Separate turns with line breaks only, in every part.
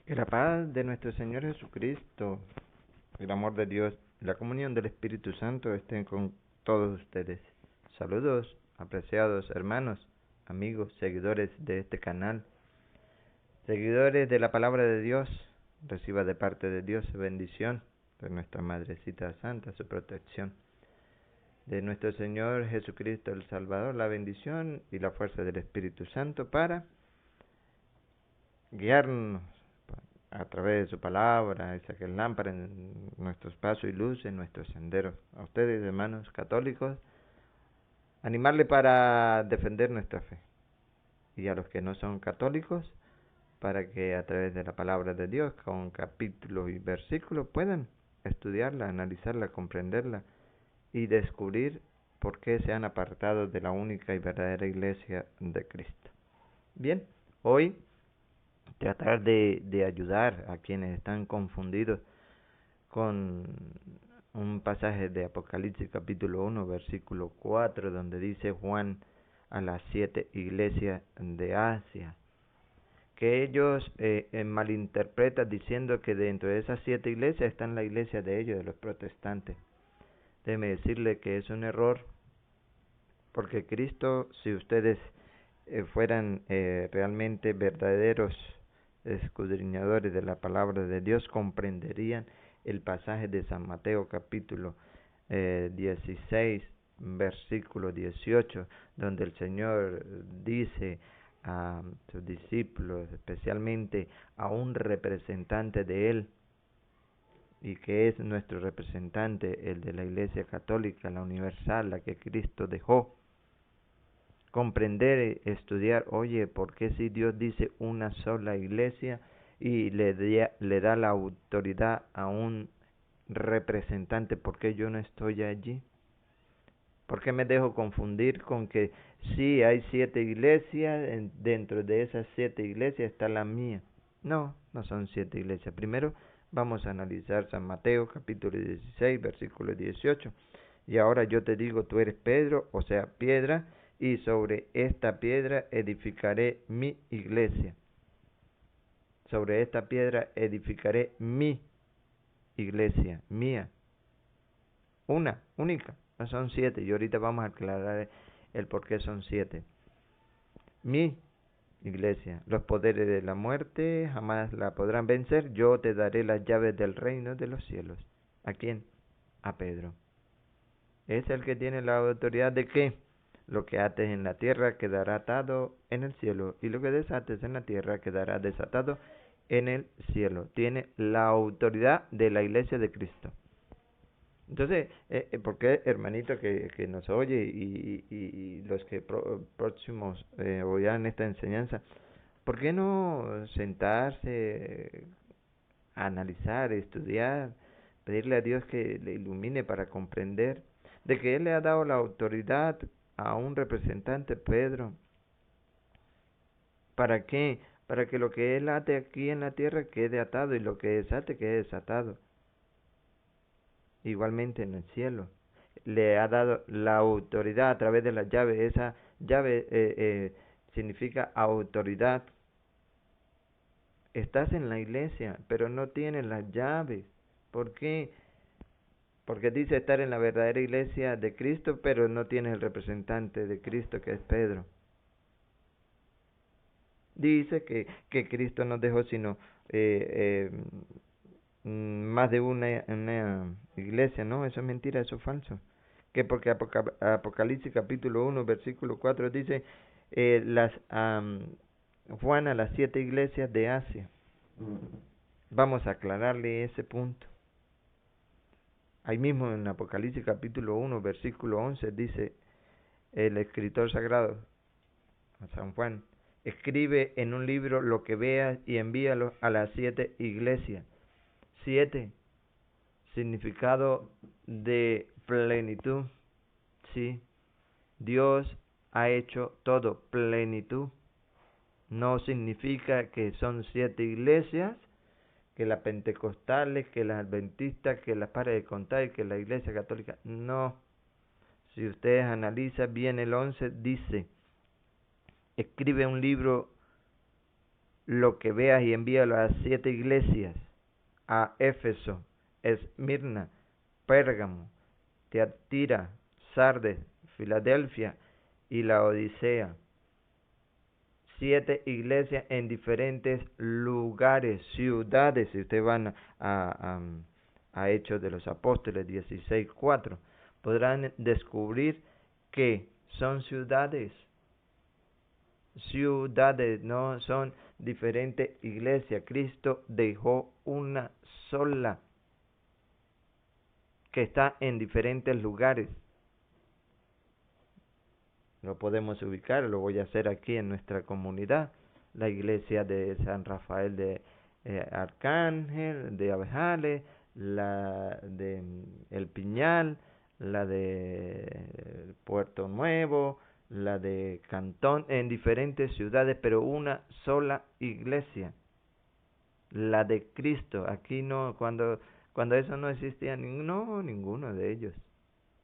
Que la paz de nuestro Señor Jesucristo, el amor de Dios y la comunión del Espíritu Santo estén con todos ustedes. Saludos, apreciados hermanos, amigos, seguidores de este canal, seguidores de la palabra de Dios. Reciba de parte de Dios su bendición, de nuestra Madrecita Santa, su protección. De nuestro Señor Jesucristo el Salvador, la bendición y la fuerza del Espíritu Santo para guiarnos a través de su palabra, esa que es lámpara en nuestros pasos y luz en nuestros senderos. A ustedes, hermanos católicos, animarle para defender nuestra fe. Y a los que no son católicos, para que a través de la palabra de Dios, con capítulos y versículos, puedan estudiarla, analizarla, comprenderla y descubrir por qué se han apartado de la única y verdadera iglesia de Cristo. Bien, hoy tratar de ayudar a quienes están confundidos con un pasaje de Apocalipsis capítulo 1 versículo 4 donde dice Juan a las 7 iglesias de Asia, que ellos malinterpretan diciendo que dentro de esas 7 iglesias están la iglesia de ellos, de los protestantes. Déjeme decirle que es un error, porque Cristo, si ustedes fueran realmente verdaderos escudriñadores de la palabra de Dios, comprenderían el pasaje de San Mateo capítulo 16 versículo 18, donde el Señor dice a sus discípulos, especialmente a un representante de Él, y que es nuestro representante, el de la Iglesia Católica, la universal, la que Cristo dejó. Comprender, estudiar, oye, ¿por qué si Dios dice una sola iglesia y le da la autoridad a un representante, por qué yo no estoy allí? ¿Por qué me dejo confundir con que sí hay 7 iglesias, dentro de esas 7 iglesias está la mía? No, no son 7 iglesias. Primero vamos a analizar San Mateo capítulo 16 versículo 18. Y ahora yo te digo, tú eres Pedro, o sea, piedra, y sobre esta piedra edificaré mi iglesia. Sobre esta piedra edificaré mi iglesia, mía. Una, única, no son 7. Y ahorita vamos a aclarar el por qué son 7. Mi iglesia, los poderes de la muerte jamás la podrán vencer. Yo te daré las llaves del reino de los cielos. ¿A quién? A Pedro. Es el que tiene la autoridad de que lo que ates en la tierra quedará atado en el cielo, y lo que desates en la tierra quedará desatado en el cielo. Tiene la autoridad de la iglesia de Cristo. Entonces, ¿por qué, hermanito que nos oye y los que próximos oirán esta enseñanza, por qué no sentarse, a analizar, estudiar, pedirle a Dios que le ilumine para comprender de que Él le ha dado la autoridad a un representante, Pedro? ¿Para qué? Para que lo que Él ate aquí en la tierra quede atado, y lo que desate quede desatado. Igualmente en el cielo. Le ha dado la autoridad a través de la llave. Esa llave significa autoridad. Estás en la iglesia, pero no tienes las llaves. ¿Por qué? Porque dice estar en la verdadera iglesia de Cristo, pero no tienes el representante de Cristo, que es Pedro. Dice que Cristo nos dejó sino más de una iglesia. No, eso es mentira, eso es falso. Que porque Apocalipsis capítulo 1 versículo 4 dice Juan a las 7 iglesias de Asia. Vamos a aclararle ese punto. Ahí mismo en Apocalipsis capítulo 1 versículo 11 dice el escritor sagrado, San Juan: escribe en un libro lo que veas y envíalo a las 7 iglesias. 7, significado de plenitud. Sí, Dios ha hecho todo, plenitud. No significa que son 7 iglesias, que las pentecostales, que las adventistas, que las pares de contar, que la iglesia católica. No. Si ustedes analizan bien el 11, dice: escribe un libro lo que veas y envíalo a las 7 iglesias, a Éfeso, Esmirna, Pérgamo, Tiatira, Sardes, Filadelfia y la Odisea. 7 iglesias en diferentes lugares, ciudades. Si ustedes van a Hechos de los Apóstoles 16:4, podrán descubrir que son ciudades. Ciudades, no son diferentes iglesias. Cristo dejó una sola que está en diferentes lugares. Lo podemos ubicar, lo voy a hacer aquí en nuestra comunidad. La iglesia de San Rafael de Arcángel, de Abejales, la de El Piñal, la de Puerto Nuevo, la de Cantón, en diferentes ciudades, pero una sola iglesia, la de Cristo. Aquí no, cuando eso no existía, ninguno de ellos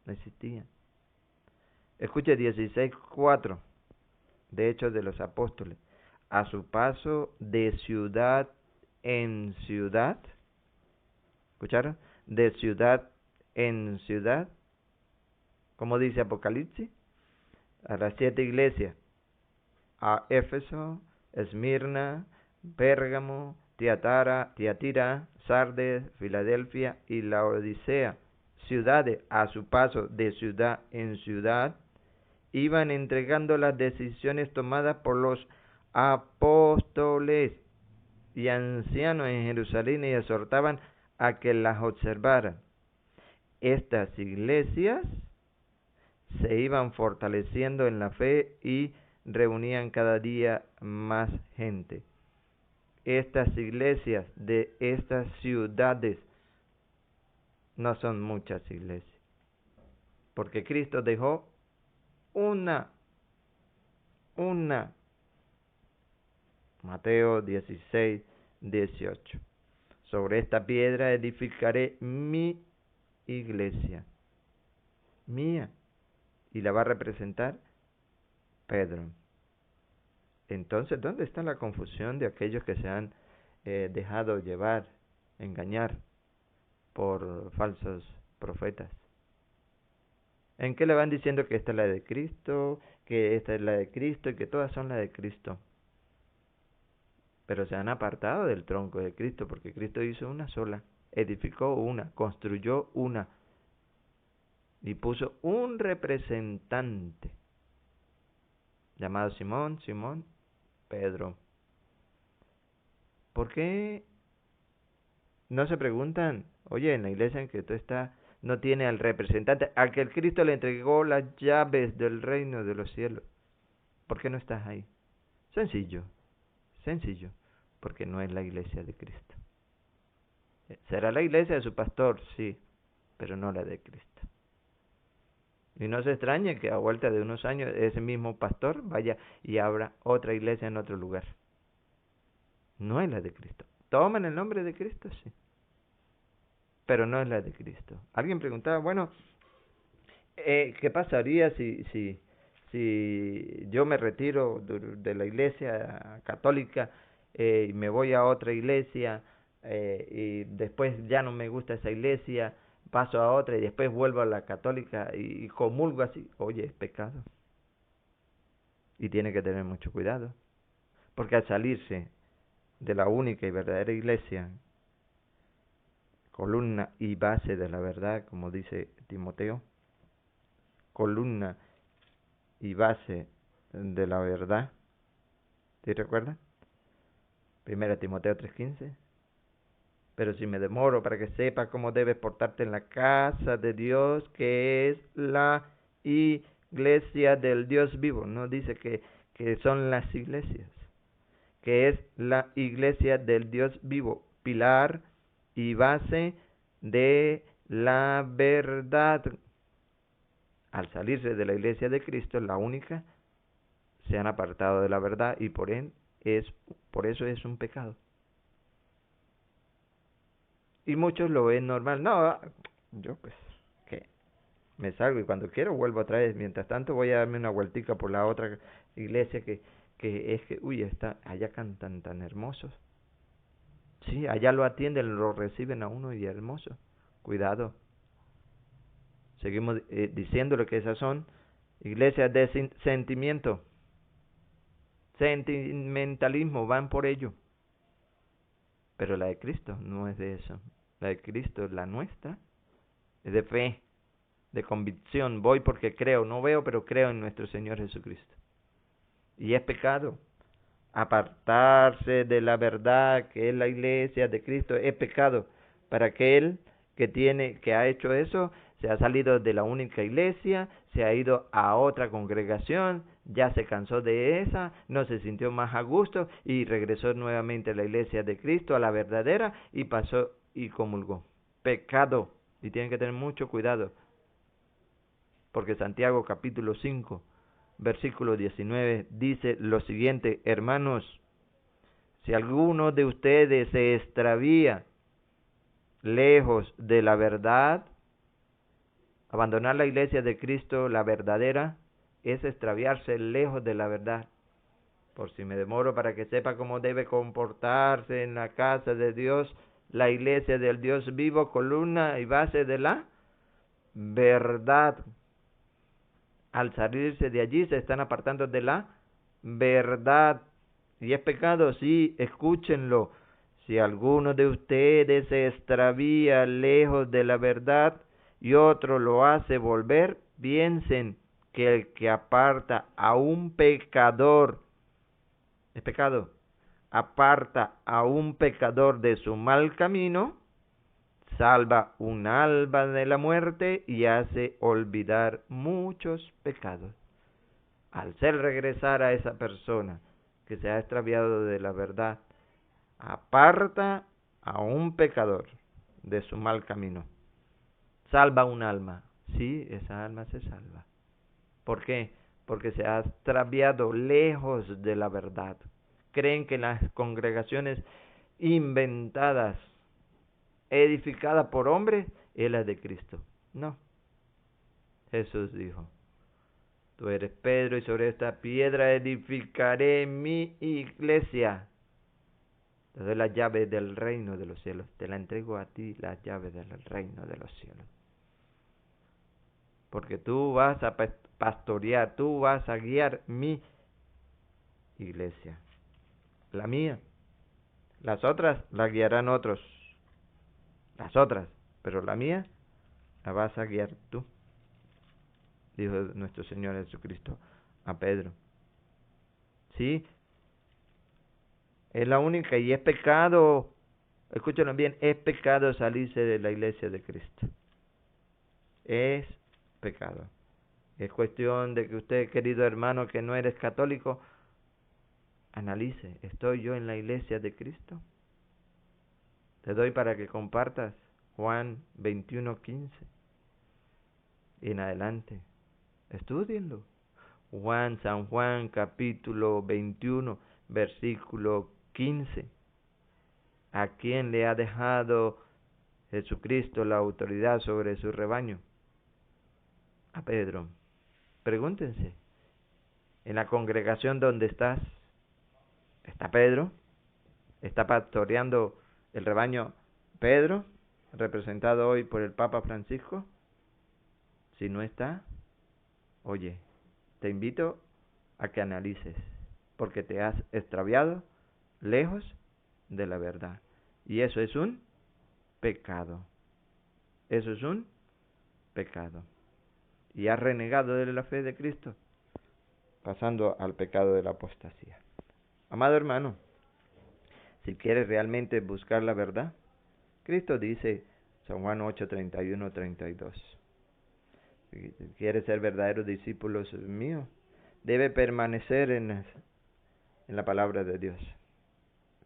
no existía. Escuche 16:4 de Hechos de los Apóstoles. A su paso de ciudad en ciudad, ¿escucharon? De ciudad en ciudad, como dice Apocalipsis, a las 7 iglesias, a Éfeso, Esmirna, Pérgamo, Tiatira, Sardes, Filadelfia y la Odisea, ciudades. A su paso de ciudad en ciudad, iban entregando las decisiones tomadas por los apóstoles y ancianos en Jerusalén y exhortaban a que las observaran. Estas iglesias se iban fortaleciendo en la fe y reunían cada día más gente. Estas iglesias de estas ciudades no son muchas iglesias, porque Cristo dejó una. Mateo 16:18. Sobre esta piedra edificaré mi iglesia, mía, y la va a representar Pedro. Entonces, ¿dónde está la confusión de aquellos que se han dejado llevar, engañar por falsos profetas? ¿En qué le van diciendo que esta es la de Cristo, que esta es la de Cristo y que todas son la de Cristo? Pero se han apartado del tronco de Cristo, porque Cristo hizo una sola, edificó una, construyó una y puso un representante llamado Simón, Pedro. ¿Por qué no se preguntan, oye, en la iglesia en que tú estás no tiene al representante, al que el Cristo le entregó las llaves del reino de los cielos? ¿Por qué no estás ahí? Sencillo, porque no es la iglesia de Cristo. Será la iglesia de su pastor, sí, pero no la de Cristo. Y no se extrañe que a vuelta de unos años ese mismo pastor vaya y abra otra iglesia en otro lugar. No es la de Cristo. Toman el nombre de Cristo, sí, pero no es la de Cristo. Alguien preguntaba, bueno, ¿qué pasaría si yo me retiro de la iglesia católica y me voy a otra iglesia y después ya no me gusta esa iglesia, paso a otra y después vuelvo a la católica y comulgo así? Oye, es pecado. Y tiene que tener mucho cuidado, porque al salirse de la única y verdadera iglesia, columna y base de la verdad, como dice Timoteo, columna y base de la verdad, ¿te recuerdas? 1 Timoteo 3:15. Pero si me demoro para que sepas cómo debes portarte en la casa de Dios, que es la iglesia del Dios vivo. No dice que son las iglesias, que es la iglesia del Dios vivo, pilar y base de la verdad. Al salirse de la iglesia de Cristo, la única, se han apartado de la verdad y por eso es un pecado. Y muchos lo ven normal. No, yo pues, ¿qué? Me salgo y cuando quiero vuelvo otra vez. Mientras tanto voy a darme una vueltica por la otra iglesia que que es que, uy, allá cantan tan hermosos. Sí, allá lo atienden, lo reciben a uno y hermoso. Cuidado. Seguimos diciéndole que esas son iglesias de sentimiento, sentimentalismo, van por ello. Pero la de Cristo no es de eso. La de Cristo, la nuestra, es de fe, de convicción. Voy porque creo, no veo, pero creo en nuestro Señor Jesucristo. Y es pecado apartarse de la verdad que es la iglesia de Cristo, es pecado. Para aquel que ha hecho eso, se ha salido de la única iglesia, se ha ido a otra congregación, ya se cansó de esa, no se sintió más a gusto y regresó nuevamente a la iglesia de Cristo, a la verdadera, y pasó y comulgó. Pecado. Y tienen que tener mucho cuidado, porque Santiago capítulo 5 versículo 19 dice lo siguiente: hermanos, si alguno de ustedes se extravía lejos de la verdad, abandonar la iglesia de Cristo, la verdadera, es extraviarse lejos de la verdad. Por si me demoro para que sepa cómo debe comportarse en la casa de Dios, la iglesia del Dios vivo, columna y base de la verdad. Al salirse de allí se están apartando de la verdad. ¿Y es pecado? Sí, escúchenlo. Si alguno de ustedes se extravía lejos de la verdad y otro lo hace volver, piensen que el que aparta a un pecador, es pecado, aparta a un pecador de su mal camino, salva un alma de la muerte y hace olvidar muchos pecados. Al ser regresar a esa persona que se ha extraviado de la verdad, aparta a un pecador de su mal camino. Salva un alma. Sí, esa alma se salva. ¿Por qué? Porque se ha extraviado lejos de la verdad. Creen que las congregaciones inventadas, edificada por hombres, es la de Cristo. No. Jesús dijo: tú eres Pedro y sobre esta piedra edificaré mi iglesia. Te doy las llaves del reino de los cielos. Te la entrego a ti, las llaves del reino de los cielos. Porque tú vas a pastorear, tú vas a guiar mi iglesia. La mía. Las otras las guiarán otros. Las otras. Pero la mía la vas a guiar tú, dijo nuestro Señor Jesucristo a Pedro. Sí, es la única y es pecado, escúchenlo bien, es pecado salirse de la iglesia de Cristo. Es pecado. Es cuestión de que usted, querido hermano, que no eres católico, analice, ¿estoy yo en la iglesia de Cristo? Te doy para que compartas Juan 21:15 en adelante. Estúdienlo. San Juan capítulo 21, versículo 15. ¿A quién le ha dejado Jesucristo la autoridad sobre su rebaño? A Pedro. Pregúntense, en la congregación donde estás, ¿está Pedro? ¿Está pastoreando el rebaño Pedro, representado hoy por el Papa Francisco? Si no está, oye, te invito a que analices, porque te has extraviado lejos de la verdad. Y eso es un pecado. Eso es un pecado. Y has renegado de la fe de Cristo, pasando al pecado de la apostasía. Amado hermano, si quieres realmente buscar la verdad, Cristo dice, San Juan 8:31-32, si quieres ser verdaderos discípulos míos, debe permanecer en la palabra de Dios.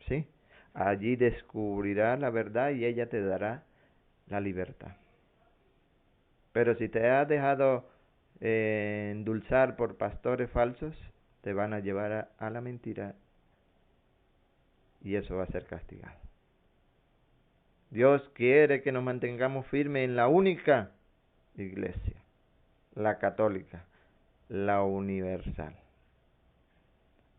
¿Sí? Allí descubrirás la verdad y ella te dará la libertad. Pero si te has dejado endulzar por pastores falsos, te van a llevar a la mentira y eso va a ser castigado. Dios quiere que nos mantengamos firmes en la única iglesia, la católica, la universal.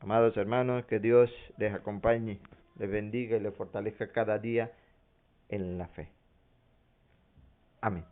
Amados hermanos, que Dios les acompañe, les bendiga y les fortalezca cada día en la fe. Amén.